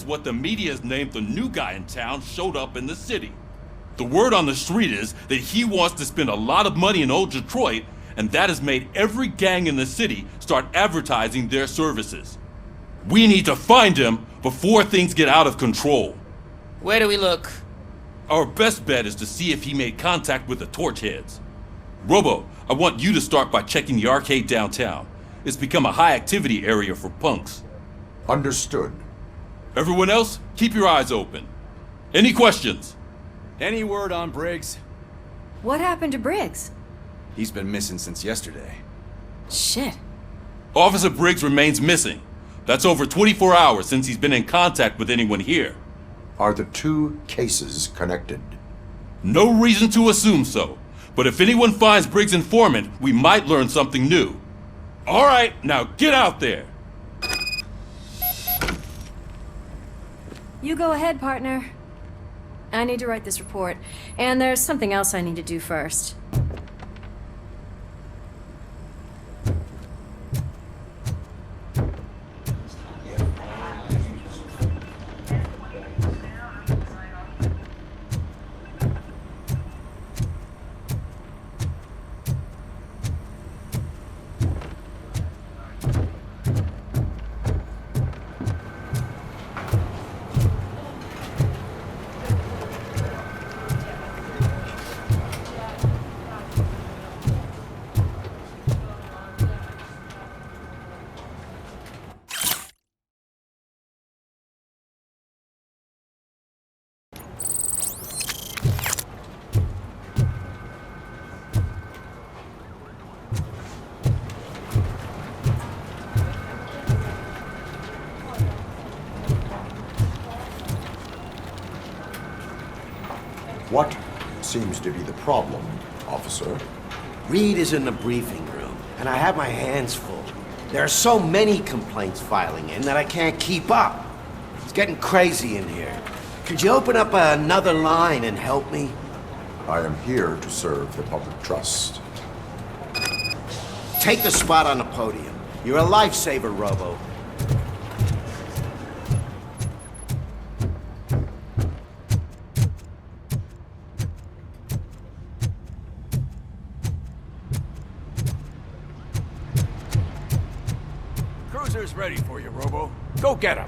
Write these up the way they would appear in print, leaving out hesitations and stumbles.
what the media has named the new guy in town showed up in the city. The word on the street is that he wants to spend a lot of money in old Detroit, and that has made every gang in the city start advertising their services. We need to find him before things get out of control. Where do we look? Our best bet is to see if he made contact with the Torchheads. Robo, I want you to start by checking the arcade downtown. It's become a high-activity area for punks. Understood. Everyone else, keep your eyes open. Any questions? Any word on Briggs? What happened to Briggs? He's been missing since yesterday. Shit. Officer Briggs remains missing. That's over 24 hours since he's been in contact with anyone here. Are the two cases connected? No reason to assume so. But if anyone finds Briggs' informant, we might learn something new. All right, now get out there. You go ahead, partner. I need to write this report, and there's something else I need to do first. What seems to be the problem, officer? Reed is in the briefing room, and I have my hands full. There are so many complaints filing in that I can't keep up. It's getting crazy in here. Could you open up another line and help me? I am here to serve the public trust. Take the spot on the podium. You're a lifesaver, Robo. Cruiser's ready for you, Robo. Go get him.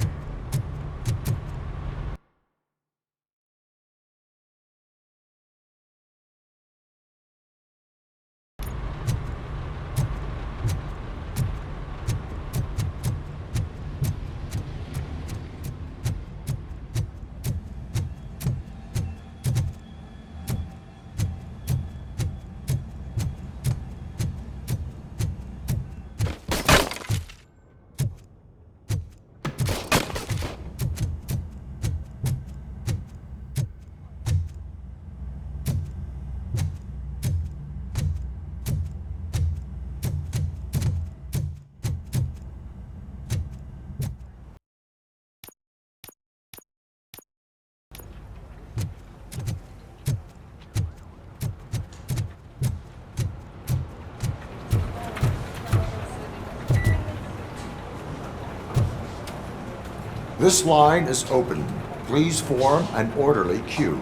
This line is open. Please form an orderly queue.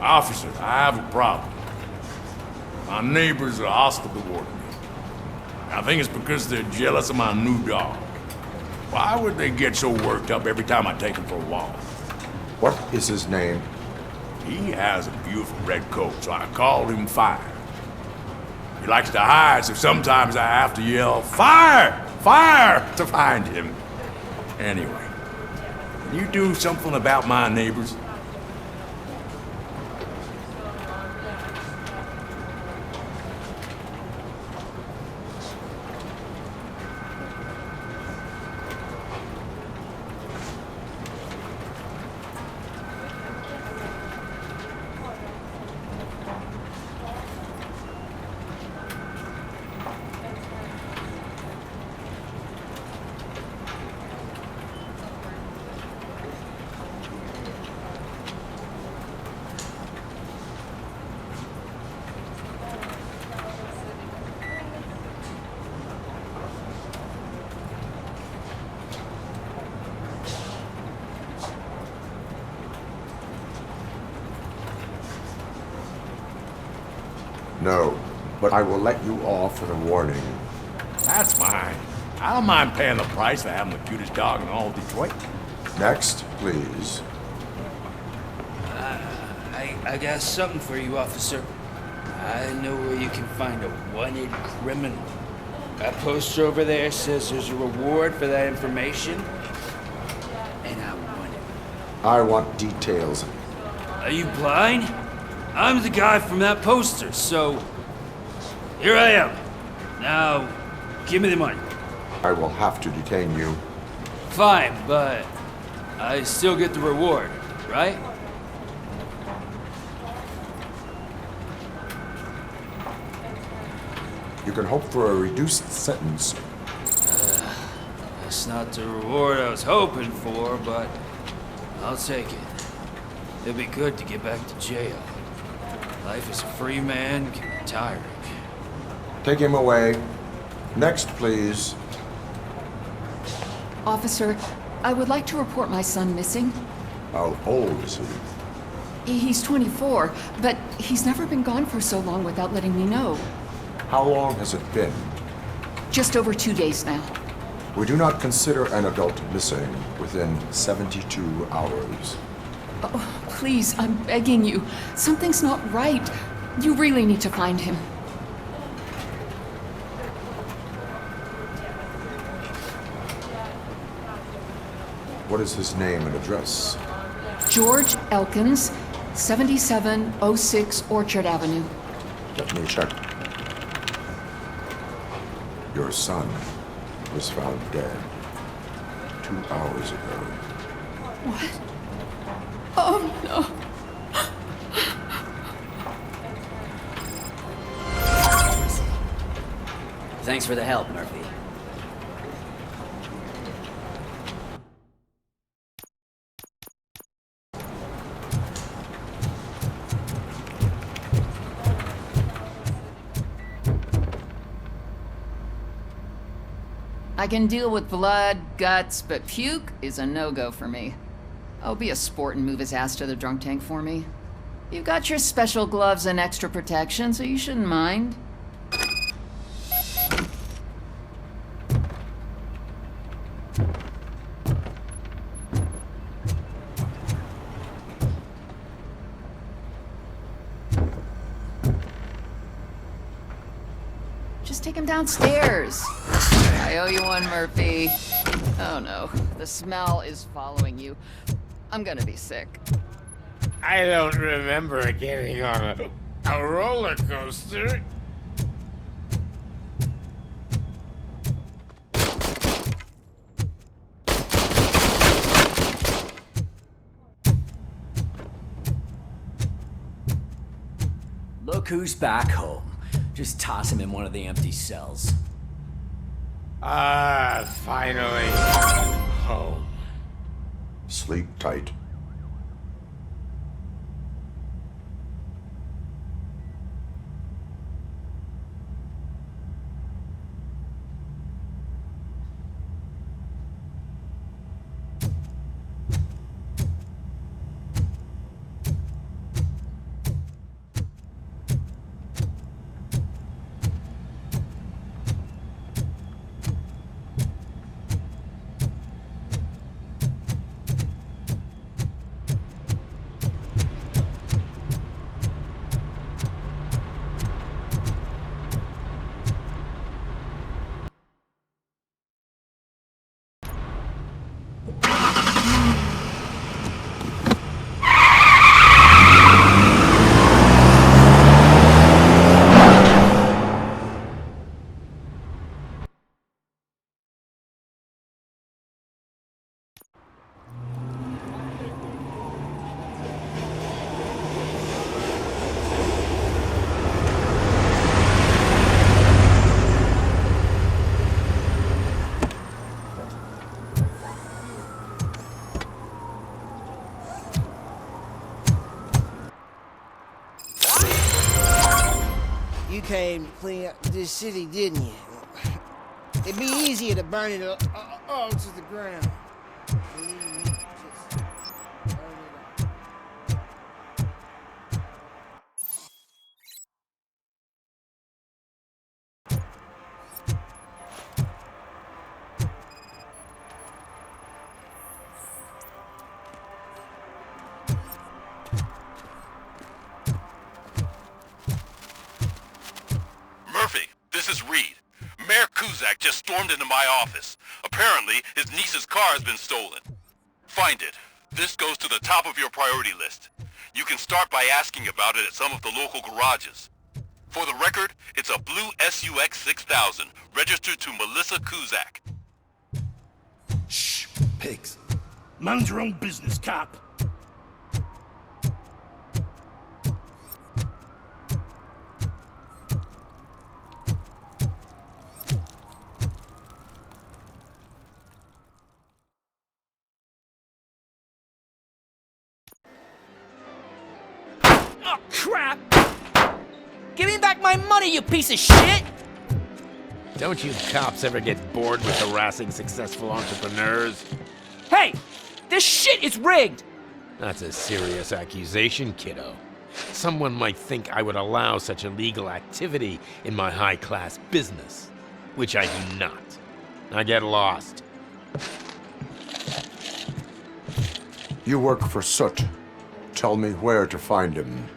Officers, I have a problem. My neighbors are hostile toward me. I think it's because they're jealous of my new dog. Why would they get so worked up every time I take him for a walk? What is his name? He has a beautiful red coat, so I called him Fire. He likes to hide, so sometimes I have to yell, "Fire! Fire!" to find him. Anyway, can you do something about my neighbors? No, but I will let you off with a warning. That's fine. I don't mind paying the price for having the cutest dog in all of Detroit. Next, please. I got something for you, officer. I know where you can find a wanted criminal. That poster over there says there's a reward for that information, and I want it. I want details. Are you blind? I'm the guy from that poster, so here I am. Now, give me the money. I will have to detain you. Fine, but I still get the reward, right? You can hope for a reduced sentence. That's not the reward I was hoping for, but I'll take it. It'll be good to get back to jail. Life as a free man can be tiring. Take him away. Next, please. Officer, I would like to report my son missing. How old is he? He's 24, but he's never been gone for so long without letting me know. How long has it been? Just over 2 days now. We do not consider an adult missing within 72 hours. Oh, please, I'm begging you. Something's not right. You really need to find him. What is his name and address? George Elkins, 7706 Orchard Avenue. Let me check. Your son was found dead 2 hours ago. What? Oh, no. Thanks for the help, Murphy. I can deal with blood, guts, but puke is a no-go for me. Oh, be a sport and move his ass to the drunk tank for me. You got your special gloves and extra protection, so you shouldn't mind. Just take him downstairs. I owe you one, Murphy. Oh no, the smell is following you. I'm gonna be sick. I don't remember getting on a roller coaster. Look who's back home. Just toss him in one of the empty cells. Ah, finally. Home. Sleep tight. You came to clean up this city, didn't you? It'd be easier to burn it all to the ground. just stormed into my office. Apparently, his niece's car has been stolen. Find it. This goes to the top of your priority list. You can start by asking about it at some of the local garages. For the record, it's a blue SUX 6000, registered to Melissa Kuzak. Shh, pigs. Mind your own business, cop. Oh, crap! Give me back my money, you piece of shit! Don't you cops ever get bored with harassing successful entrepreneurs? Hey! This shit is rigged! That's a serious accusation, kiddo. Someone might think I would allow such illegal activity in my high-class business, which I do not. I get lost. You work for Soot. Tell me where to find him.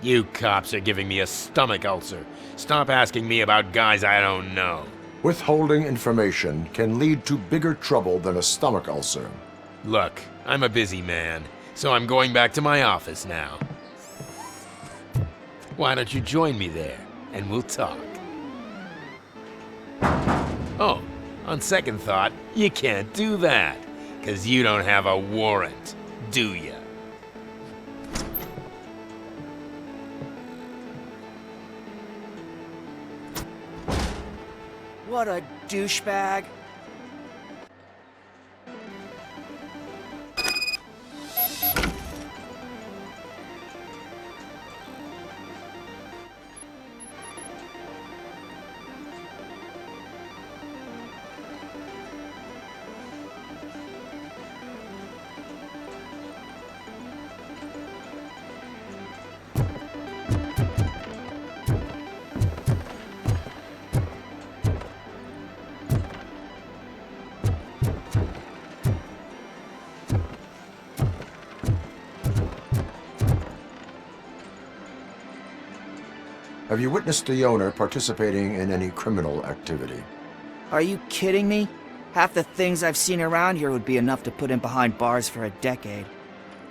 You cops are giving me a stomach ulcer. Stop asking me about guys I don't know. Withholding information can lead to bigger trouble than a stomach ulcer. Look, I'm a busy man, so I'm going back to my office now. Why don't you join me there, and we'll talk. Oh, on second thought, you can't do that, 'cause you don't have a warrant, do ya? What a douchebag. Have you witnessed the owner participating in any criminal activity? Are you kidding me? Half the things I've seen around here would be enough to put him behind bars for a decade.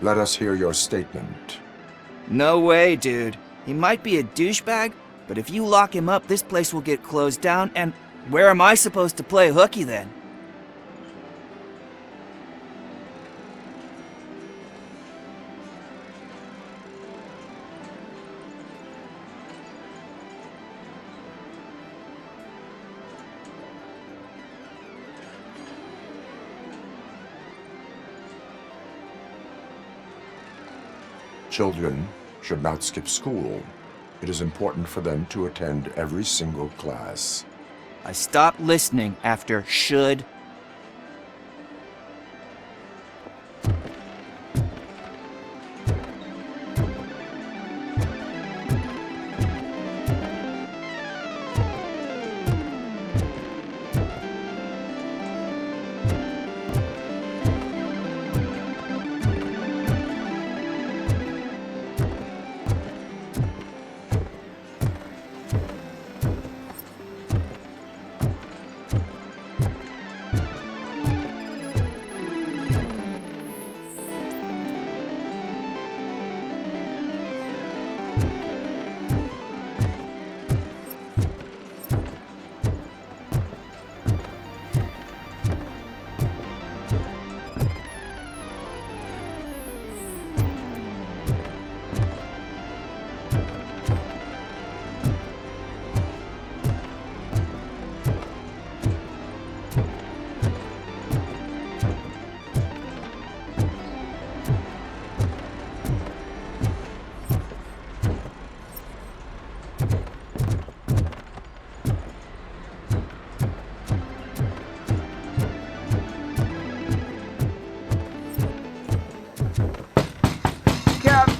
Let us hear your statement. No way, dude. He might be a douchebag, but if you lock him up, this place will get closed down, and where am I supposed to play hooky then? Children should not skip school. It is important for them to attend every single class. I stopped listening after should.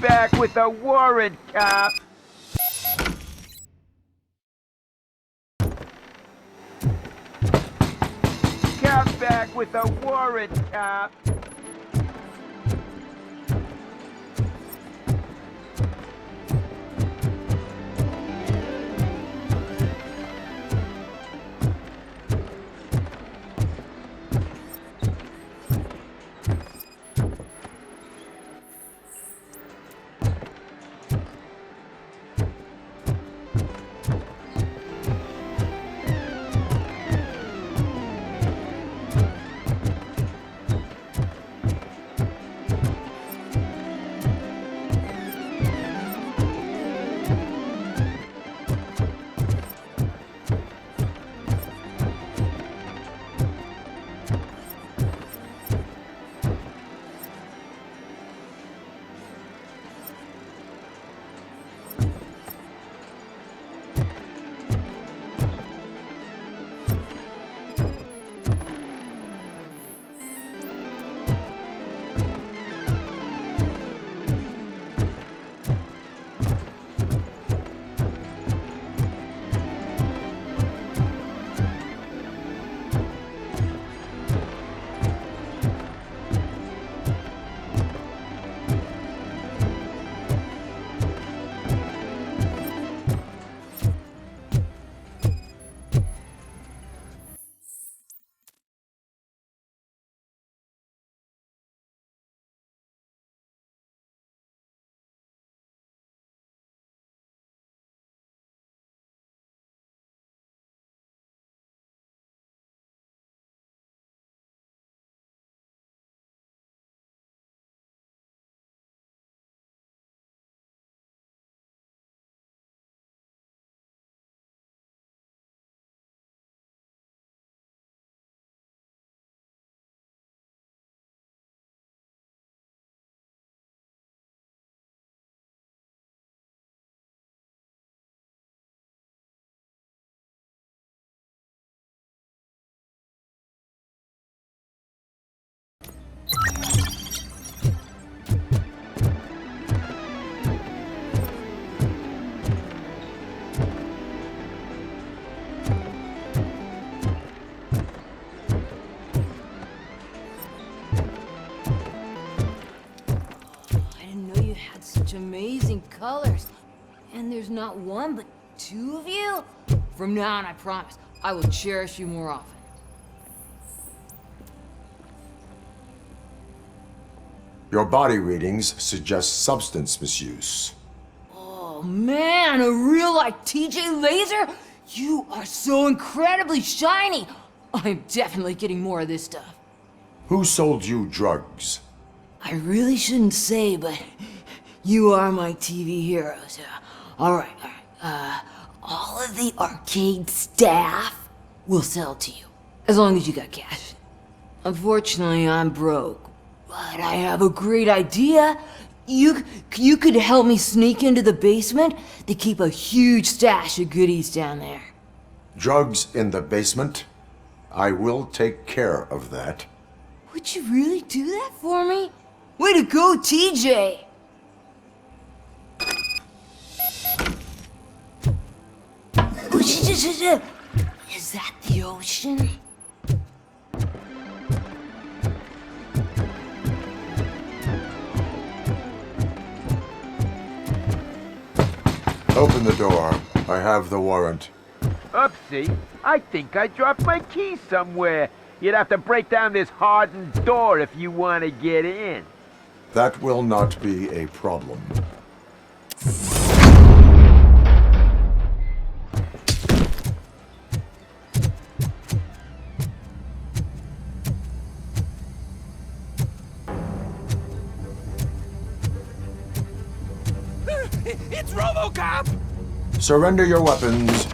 Back with a warrant, cop. Come back with a warrant, cop. you had such amazing colors. And there's not one, but two of you? From now on, I promise, I will cherish you more often. Your body readings suggest substance misuse. Oh man, a real like TJ Laser? You are so incredibly shiny! I'm definitely getting more of this stuff. Who sold you drugs? I really shouldn't say, but you are my TV heroes. Alright. All of the arcade staff will sell to you, as long as you got cash. Unfortunately, I'm broke, but I have a great idea. You could help me sneak into the basement. They keep a huge stash of goodies down there. Drugs in the basement? I will take care of that. Would you really do that for me? Way to go, TJ! Is that the ocean? Open the door. I have the warrant. Oopsie. I think I dropped my key somewhere. You'd have to break down this hardened door if you want to get in. That will not be a problem. It's Robocop! Surrender your weapons.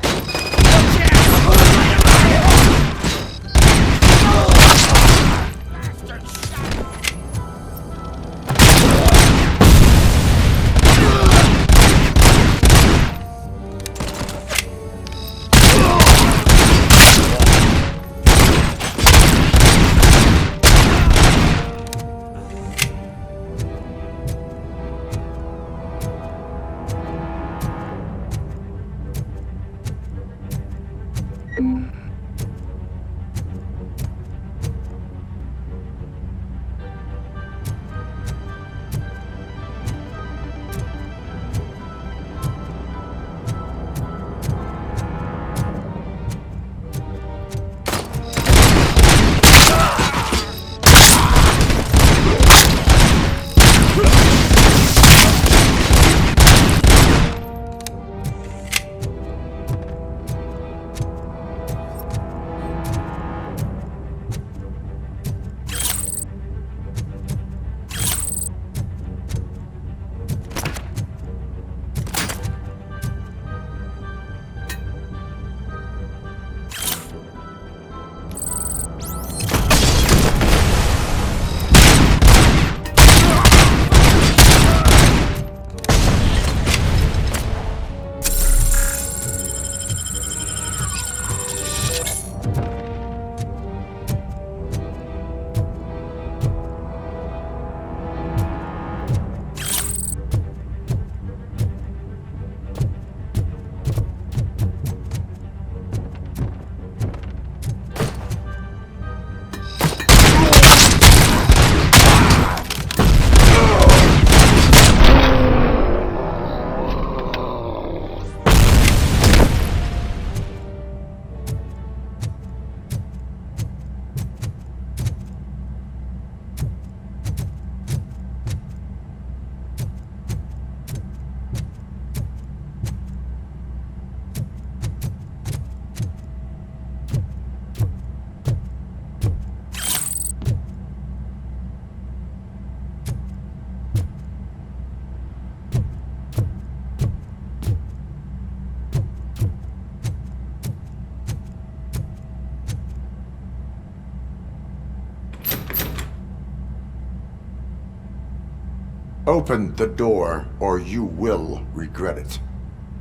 Open the door, or you will regret it.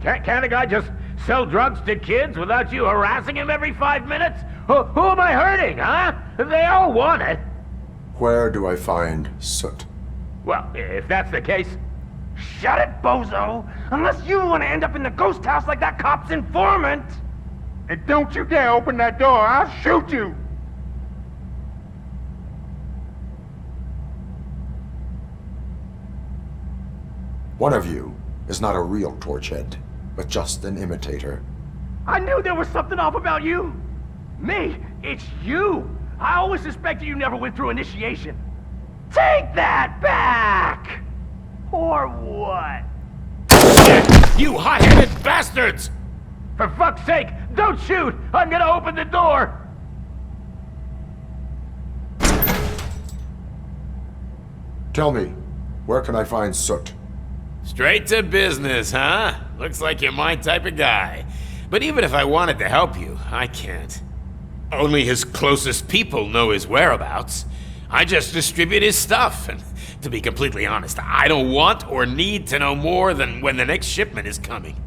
Can't a guy just sell drugs to kids without you harassing him every 5 minutes? Who am I hurting, huh? They all want it. Where do I find Soot? Well, if that's the case, shut it, bozo! Unless you want to end up in the ghost house like that cop's informant! And don't you dare open that door, I'll shoot you! One of you is not a real Torchhead, but just an imitator. I knew there was something off about you. Me, it's you. I always suspected you never went through initiation. Take that back! Or what? You hot-headed bastards! For fuck's sake, don't shoot! I'm gonna open the door! Tell me, where can I find Soot? Straight to business, huh? Looks like you're my type of guy. But even if I wanted to help you, I can't. Only his closest people know his whereabouts. I just distribute his stuff, and to be completely honest, I don't want or need to know more than when the next shipment is coming.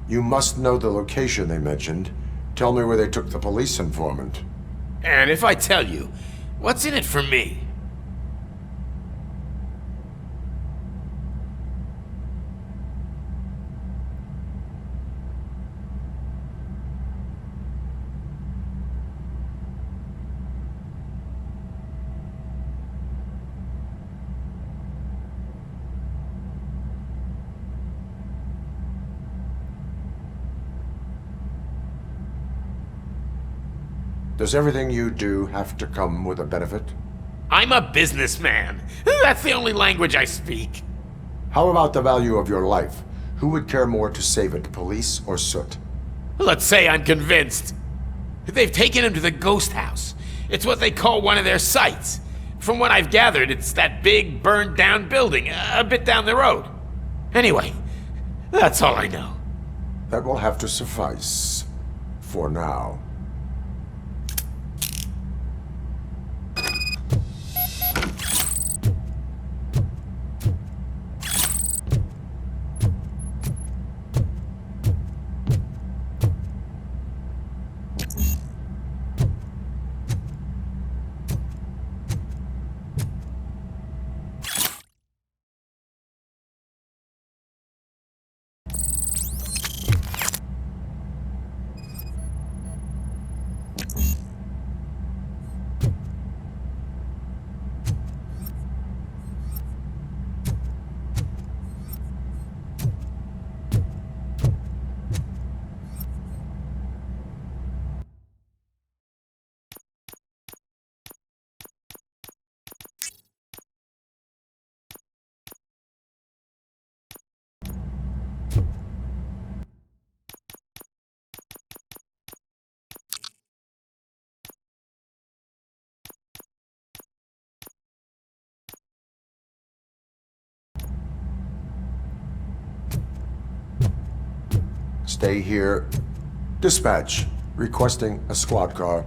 You must know the location they mentioned. Tell me where they took the police informant. And if I tell you, what's in it for me? Does everything you do have to come with a benefit? I'm a businessman. That's the only language I speak. How about the value of your life? Who would care more to save it, police or Soot? Let's say I'm convinced. They've taken him to the ghost house. It's what they call one of their sites. From what I've gathered, it's that big, burned-down building, a bit down the road. Anyway, that's all I know. That will have to suffice. For now. Stay here. Dispatch. Requesting a squad car.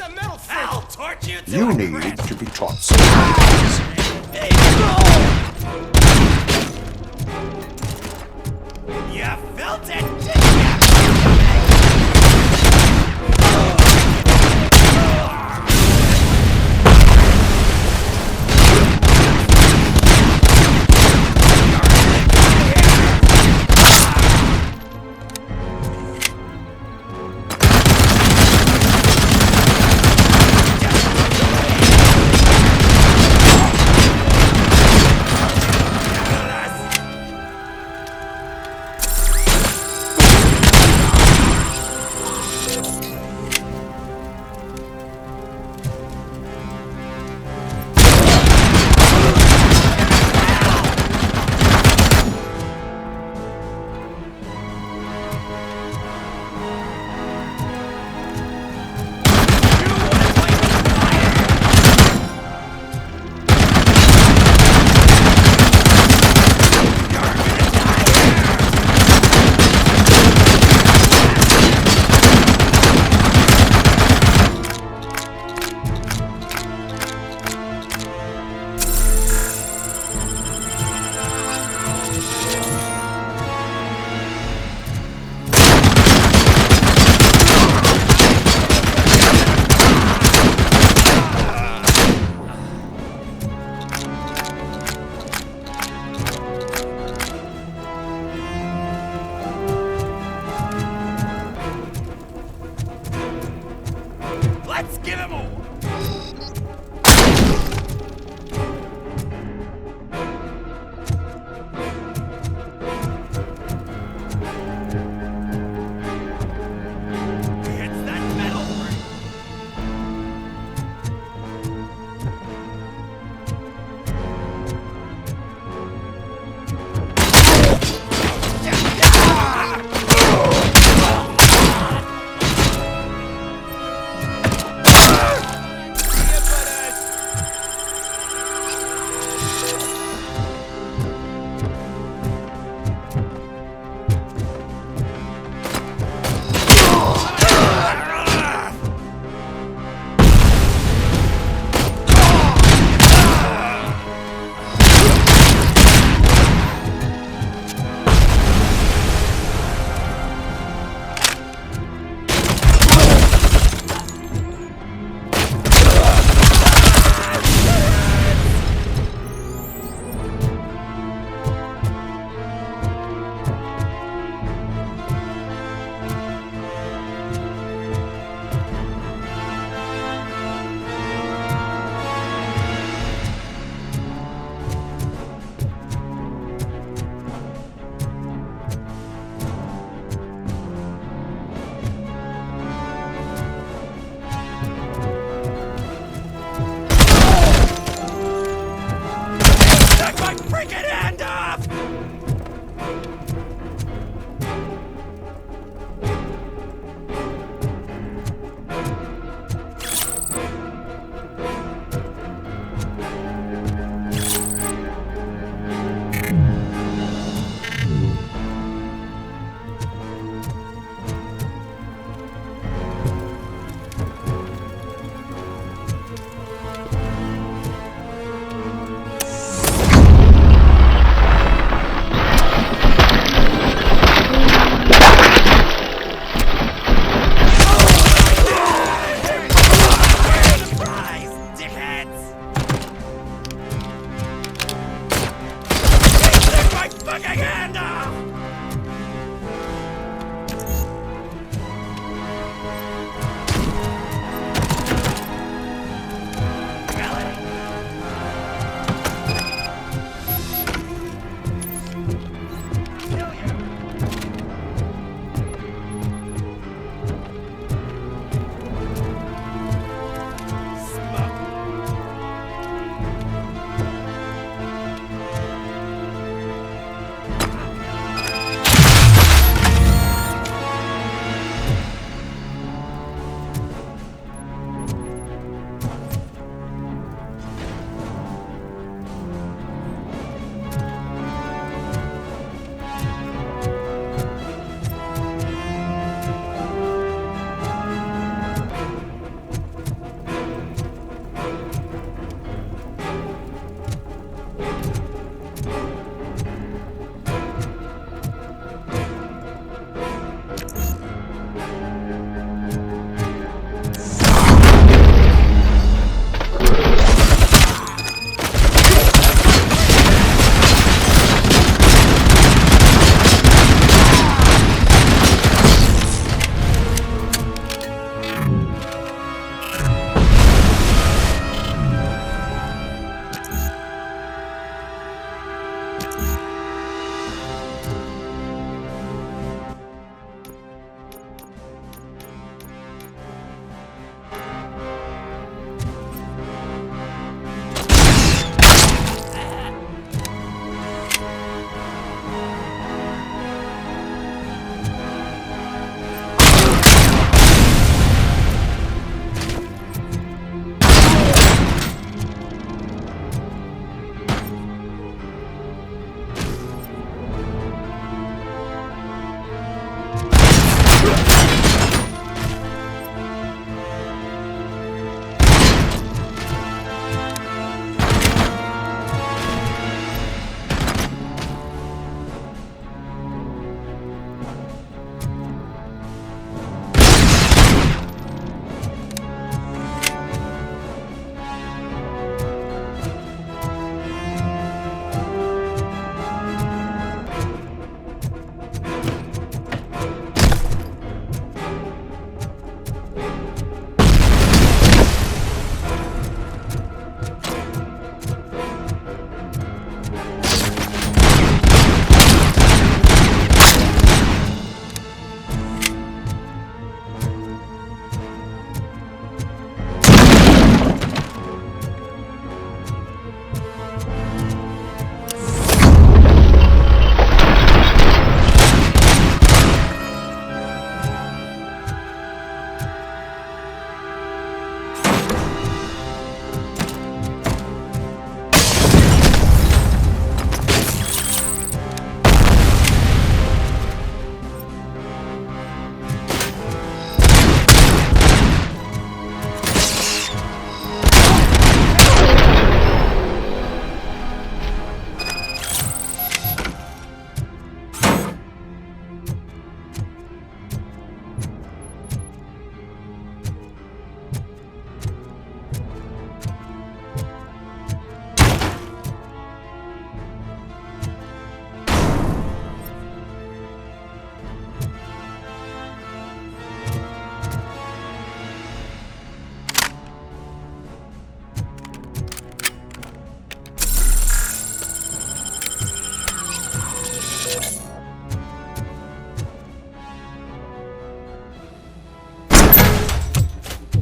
that metal freak? I'll torture you till You I need crack. to be taught skills. You felt it, didn't you? Let's give him a... It's that metal freak.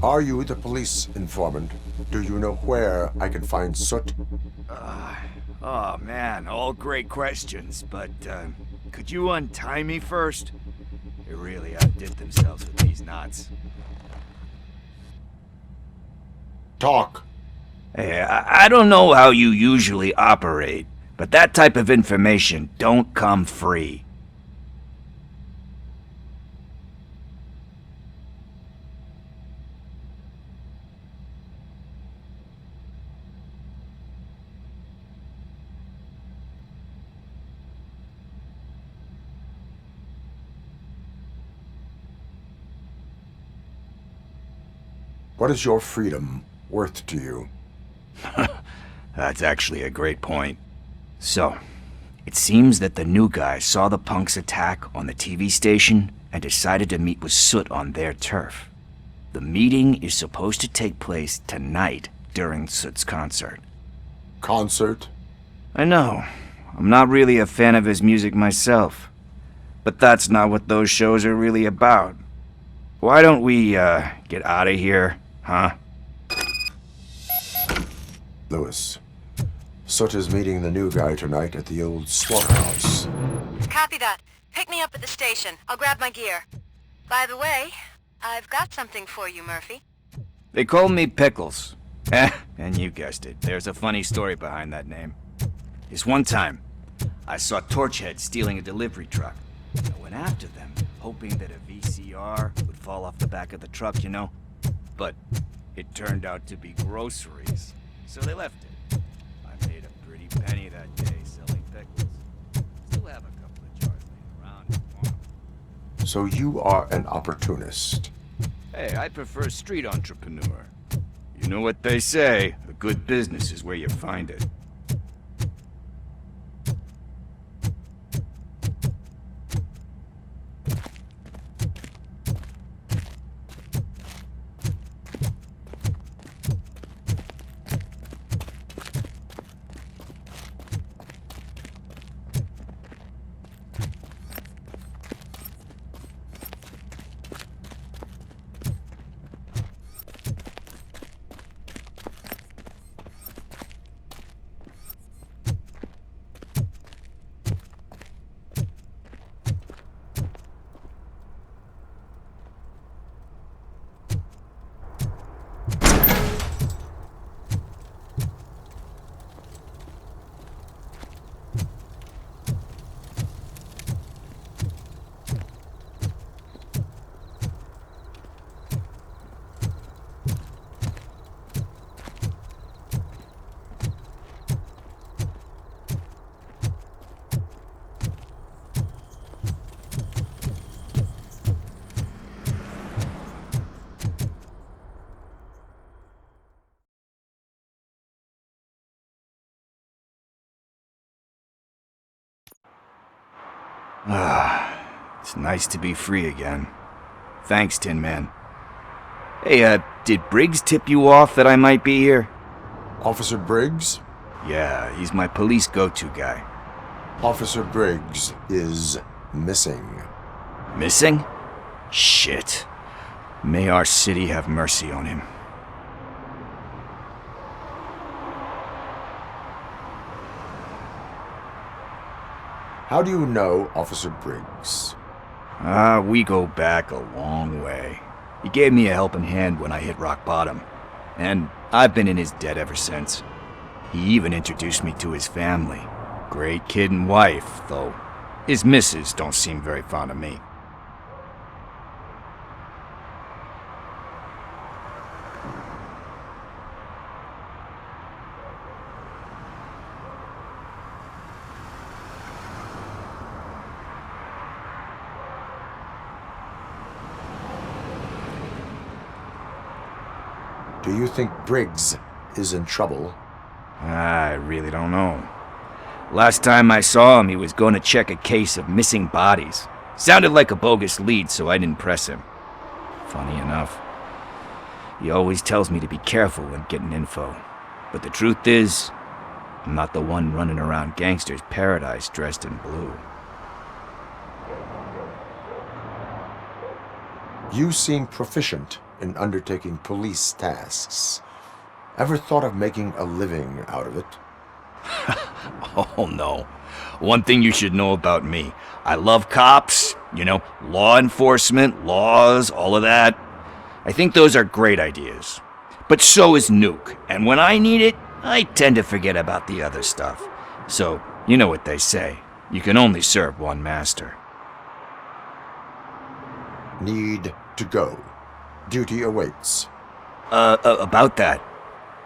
Are you the police informant? Do you know where I can find Soot? Oh man, all great questions, but could you untie me first? They really outdid themselves with these knots. Talk. Hey, I don't know how you usually operate, but that type of information don't come free. What is your freedom worth to you? That's actually a great point. So, it seems that the new guy saw the punks' attack on the TV station and decided to meet with Soot on their turf. The meeting is supposed to take place tonight during Soot's concert. Concert? I know. I'm not really a fan of his music myself. But that's not what those shows are really about. Why don't we, get out of here, huh? Lewis, Soot is meeting the new guy tonight at the old slaughterhouse. Copy that. Pick me up at the station. I'll grab my gear. By the way, I've got something for you, Murphy. They call me Pickles. And you guessed it. There's a funny story behind that name. This one time, I saw Torchhead stealing a delivery truck. I went after them, hoping that a VCR would fall off the back of the truck, you know? But it turned out to be groceries, so they left it. I made a pretty penny that day selling pickles. Still have a couple of jars laying around if you want 'em. So you are an opportunist. Hey, I prefer street entrepreneur. You know what they say, a good business is where you find it. It's nice to be free again. Thanks, Tin Man. Hey, did Briggs tip you off that I might be here? Officer Briggs? Yeah, he's my police go-to guy. Officer Briggs is missing. Missing? Shit. May our city have mercy on him. How do you know Officer Briggs? We go back a long way. He gave me a helping hand when I hit rock bottom, and I've been in his debt ever since. He even introduced me to his family. Great kid and wife, though his missus don't seem very fond of me. Do you think Briggs is in trouble? I really don't know. Last time I saw him, he was going to check a case of missing bodies. Sounded like a bogus lead, so I didn't press him. Funny enough. He always tells me to be careful when getting info. But the truth is, I'm not the one running around gangster's paradise dressed in blue. You seem proficient in undertaking police tasks. Ever thought of making a living out of it? Oh no. One thing you should know about me. I love cops, you know, law enforcement, laws, all of that. I think those are great ideas. But so is Nuke, and when I need it, I tend to forget about the other stuff. So, you know what they say. You can only serve one master. Need to go. Duty awaits. About that,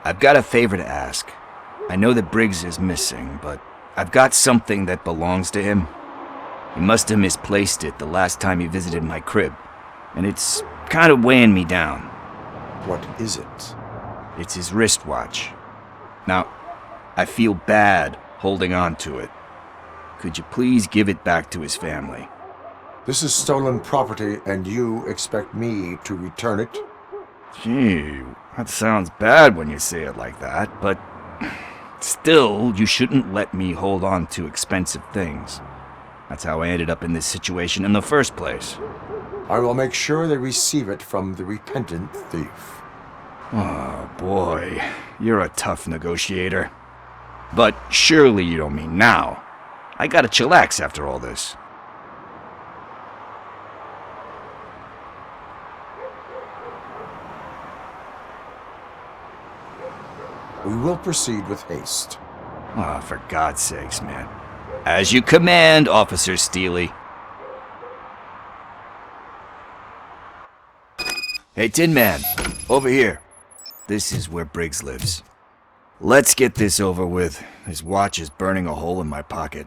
I've got a favor to ask. I know that Briggs is missing, but I've got something that belongs to him. He must have misplaced it the last time he visited my crib, and it's kind of weighing me down. What is it? It's his wristwatch. Now, I feel bad holding on to it. Could you please give it back to his family? This is stolen property, and you expect me to return it? Gee, that sounds bad when you say it like that, but still, you shouldn't let me hold on to expensive things. That's how I ended up in this situation in the first place. I will make sure they receive it from the repentant thief. Oh boy, you're a tough negotiator. But surely you don't mean now. I gotta chillax after all this. We will proceed with haste. Ah, for God's sakes, man. As you command, Officer Steely. Hey, Tin Man, over here. This is where Briggs lives. Let's get this over with. His watch is burning a hole in my pocket.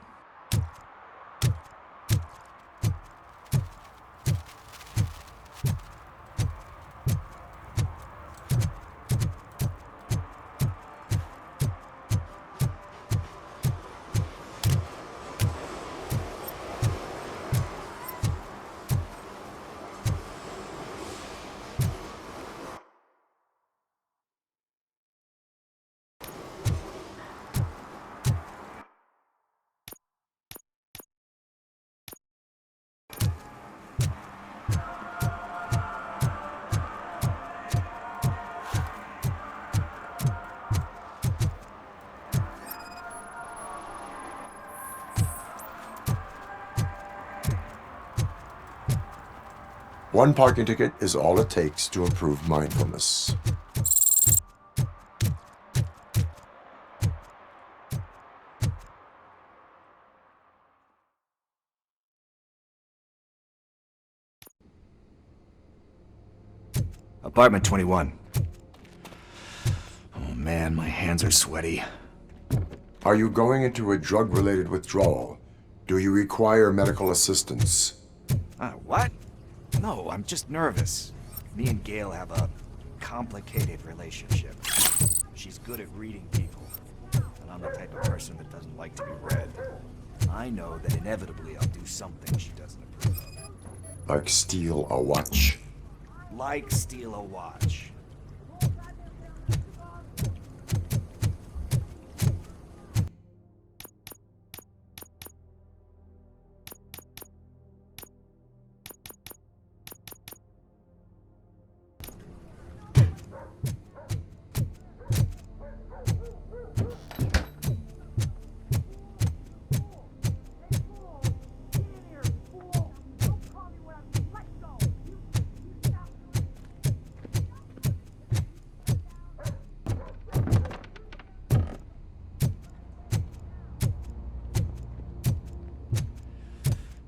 One parking ticket is all it takes to improve mindfulness. Apartment 21. Oh man, my hands are sweaty. Are you going into a drug-related withdrawal? Do you require medical assistance? What? No, I'm just nervous. Me and Gail have a complicated relationship. She's good at reading people, and I'm the type of person that doesn't like to be read. I know that inevitably I'll do something she doesn't approve of. Like steal a watch? Like steal a watch.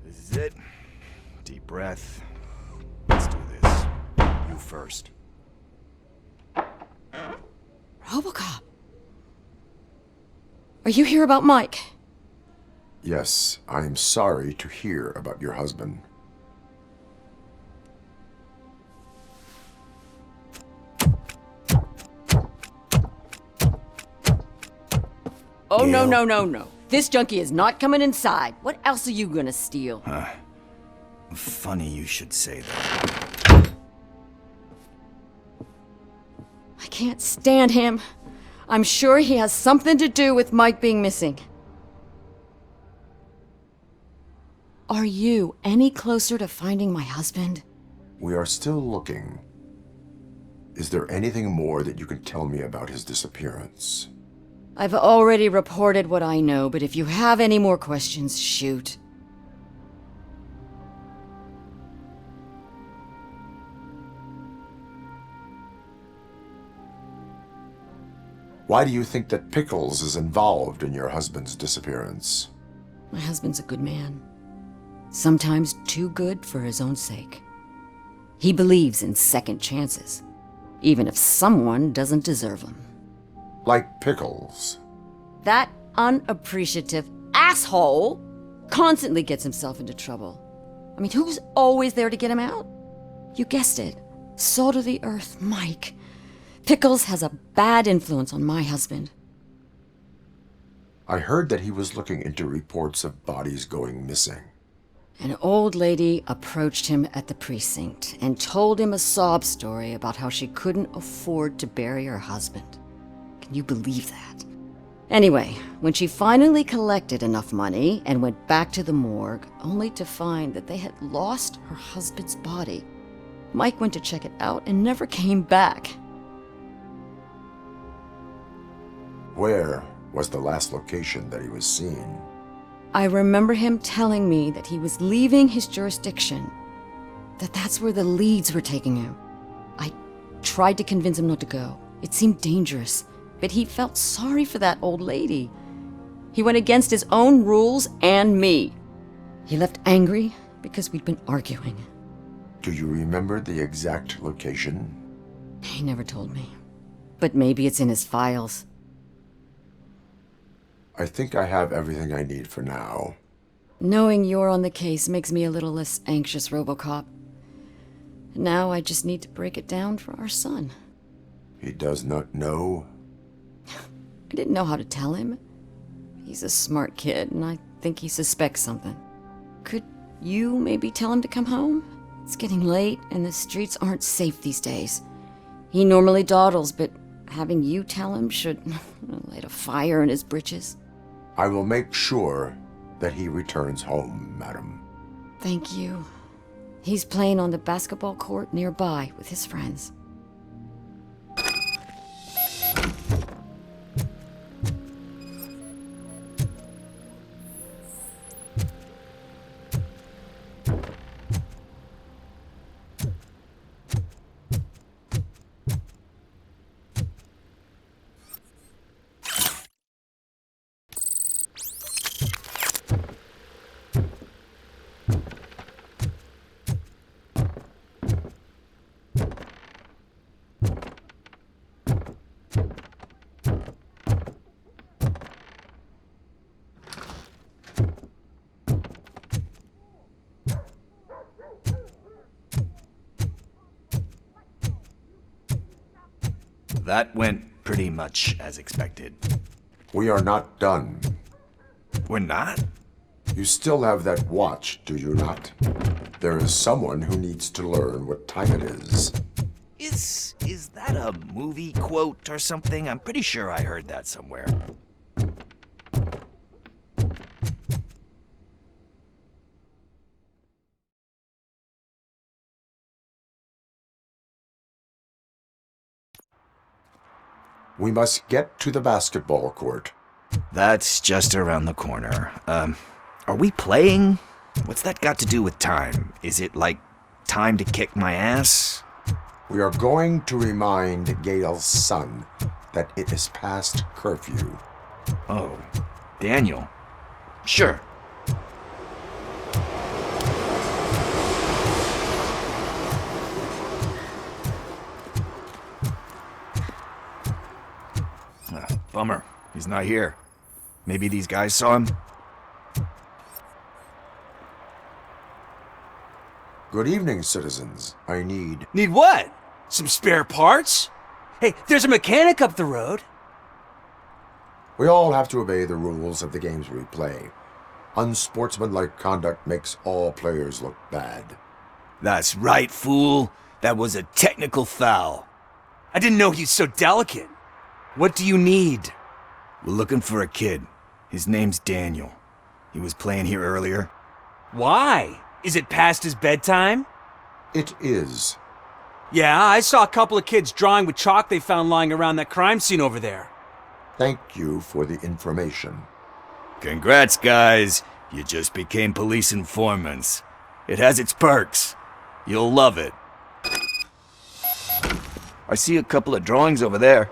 This is it. Deep breath. Let's do this. You first. Robocop! Are you here about Mike? Yes, I am sorry to hear about your husband. Oh, no, no, no, no. This junkie is not coming inside. What else are you gonna steal? Funny you should say that. I can't stand him. I'm sure he has something to do with Mike being missing. Are you any closer to finding my husband? We are still looking. Is there anything more that you can tell me about his disappearance? I've already reported what I know, but if you have any more questions, shoot. Why do you think that Pickles is involved in your husband's disappearance? My husband's a good man. Sometimes too good for his own sake. He believes in second chances, even if someone doesn't deserve them. Like Pickles. That unappreciative asshole constantly gets himself into trouble. I mean, who's always there to get him out? You guessed it. Salt of the earth, Mike. Pickles has a bad influence on my husband. I heard that he was looking into reports of bodies going missing. An old lady approached him at the precinct and told him a sob story about how she couldn't afford to bury her husband. Can you believe that? Anyway, when she finally collected enough money and went back to the morgue, only to find that they had lost her husband's body, Mike went to check it out and never came back. Where was the last location that he was seen? I remember him telling me that he was leaving his jurisdiction, that's where the leads were taking him. I tried to convince him not to go. It seemed dangerous, but he felt sorry for that old lady. He went against his own rules and me. He left angry because we'd been arguing. Do you remember the exact location? He never told me, but maybe it's in his files. I think I have everything I need for now. Knowing you're on the case makes me a little less anxious, Robocop. Now I just need to break it down for our son. He does not know? I didn't know how to tell him. He's a smart kid, and I think he suspects something. Could you maybe tell him to come home? It's getting late, and the streets aren't safe these days. He normally dawdles, but having you tell him should light a fire in his britches. I will make sure that he returns home, madam. Thank you. He's playing on the basketball court nearby with his friends. That went pretty much as expected. We are not done. We're not? You still have that watch, do you not? There is someone who needs to learn what time it is. Is that a movie quote or something? I'm pretty sure I heard that somewhere. We must get to the basketball court. That's just around the corner. Are we playing? What's that got to do with time? Is it like time to kick my ass? We are going to remind Gail's son that it is past curfew. Oh, Daniel. Sure. Bummer. He's not here. Maybe these guys saw him? Good evening, citizens. I need... Need what? Some spare parts? Hey, there's a mechanic up the road. We all have to obey the rules of the games we play. Unsportsmanlike conduct makes all players look bad. That's right, fool. That was a technical foul. I didn't know he's so delicate. What do you need? We're looking for a kid. His name's Daniel. He was playing here earlier. Why? Is it past his bedtime? It is. Yeah, I saw a couple of kids drawing with chalk they found lying around that crime scene over there. Thank you for the information. Congrats, guys. You just became police informants. It has its perks. You'll love it. I see a couple of drawings over there.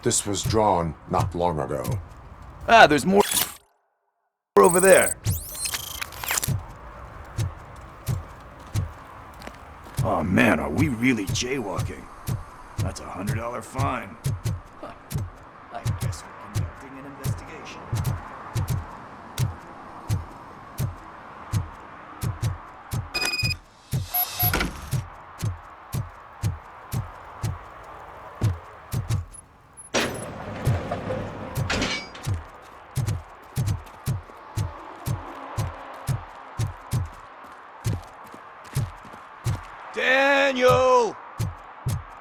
This was drawn not long ago. Ah, there's more over there. Oh man, are we really jaywalking? That's $100 fine. Huh. I guess we're conducting an investigation. Daniel!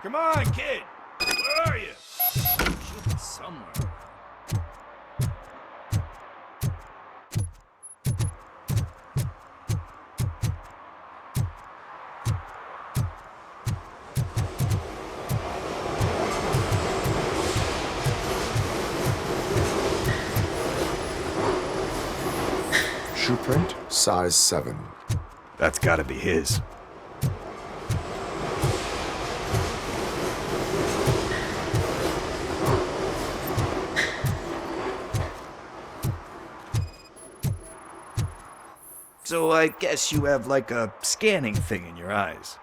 Come on, kid! Where are you? Should be somewhere. Shoe print, size 7. That's gotta be his. So I guess you have like a scanning thing in your eyes.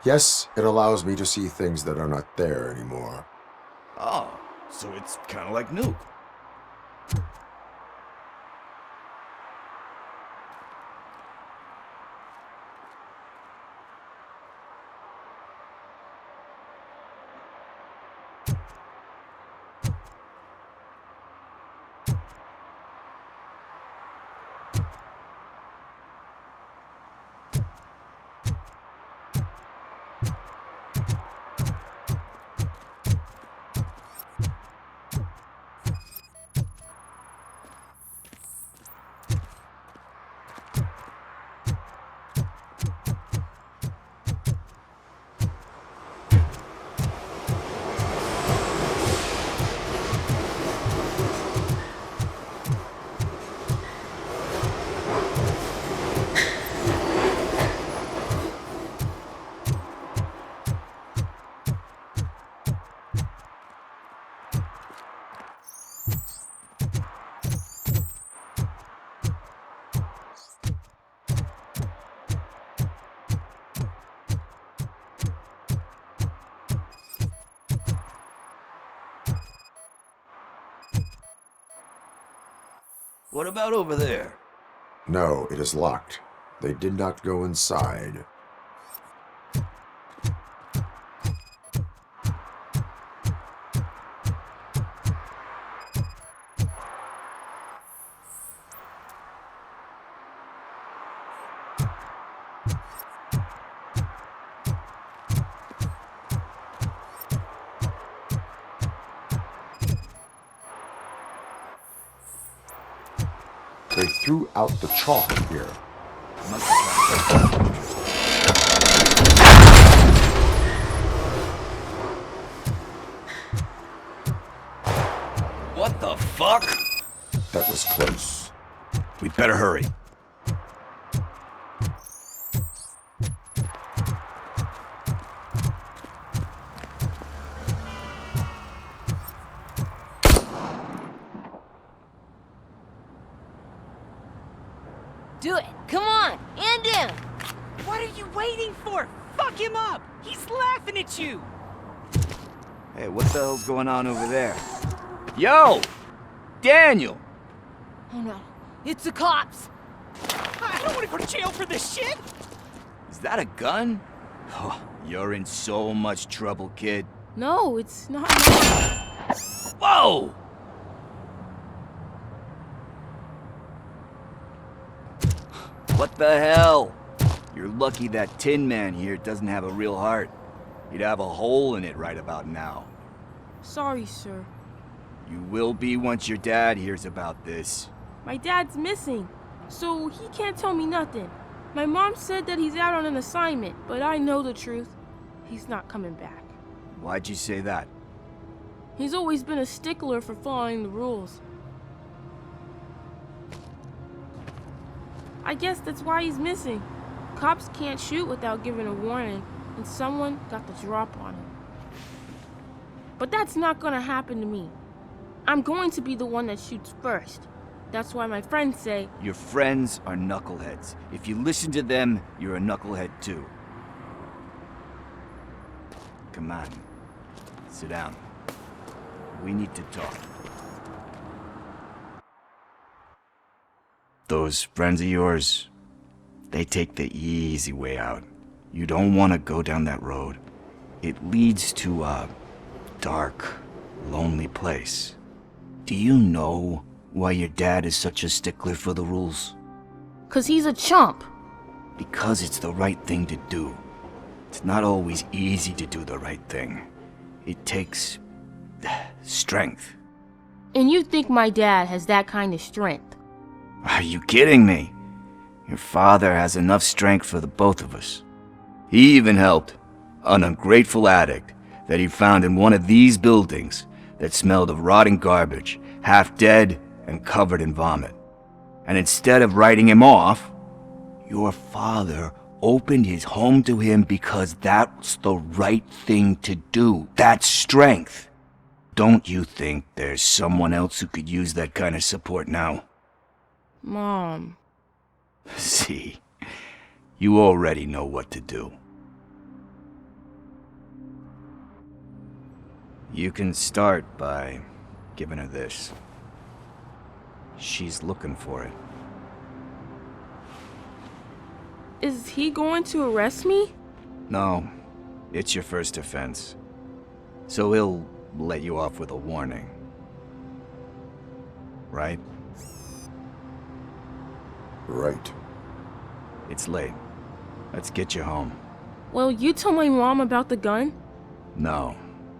Yes, it allows me to see things that are not there anymore. Oh, so it's kind of like Nuke. What about over there? No, it is locked. They did not go inside. They threw out the chalk here. What the fuck? That was close. We'd better hurry. Do it. Come on. And down. What are you waiting for? Fuck him up. He's laughing at you. Hey, what the hell's going on over there? Yo! Daniel! Oh no. It's the cops. I don't want to go to jail for this shit. Is that a gun? Oh, you're in so much trouble, kid. No, it's not. Whoa! What the hell? You're lucky that Tin Man here doesn't have a real heart. He'd have a hole in it right about now. Sorry, sir. You will be once your dad hears about this. My dad's missing, so he can't tell me nothing. My mom said that he's out on an assignment, but I know the truth. He's not coming back. Why'd you say that? He's always been a stickler for following the rules. I guess that's why he's missing. Cops can't shoot without giving a warning, and someone got the drop on him. But that's not gonna happen to me. I'm going to be the one that shoots first. That's why my friends say, Your friends are knuckleheads. If you listen to them, you're a knucklehead too. Come on. Sit down. We need to talk. Those friends of yours, they take the easy way out. You don't want to go down that road. It leads to a dark, lonely place. Do you know why your dad is such a stickler for the rules? 'Cause he's a chump. Because it's the right thing to do. It's not always easy to do the right thing. It takes strength. And you think my dad has that kind of strength? Are you kidding me? Your father has enough strength for the both of us. He even helped an ungrateful addict that he found in one of these buildings that smelled of rotting garbage, half dead and covered in vomit. And instead of writing him off, your father opened his home to him because that's the right thing to do. That's strength. Don't you think there's someone else who could use that kind of support now? Mom. See, you already know what to do. You can start by giving her this. She's looking for it. Is he going to arrest me? No, it's your first offense. So he'll let you off with a warning. Right? Right. It's late. Let's get you home. Well, you tell my mom about the gun? No,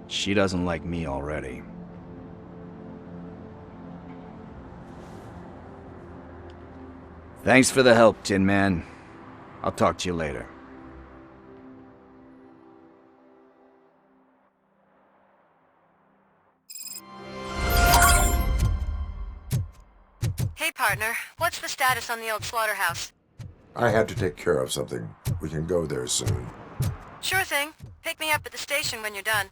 she doesn't like me already. Thanks for the help, Tin Man. I'll talk to you later. Hey, partner. What's the status on the old slaughterhouse? I had to take care of something. We can go there soon. Sure thing. Pick me up at the station when you're done.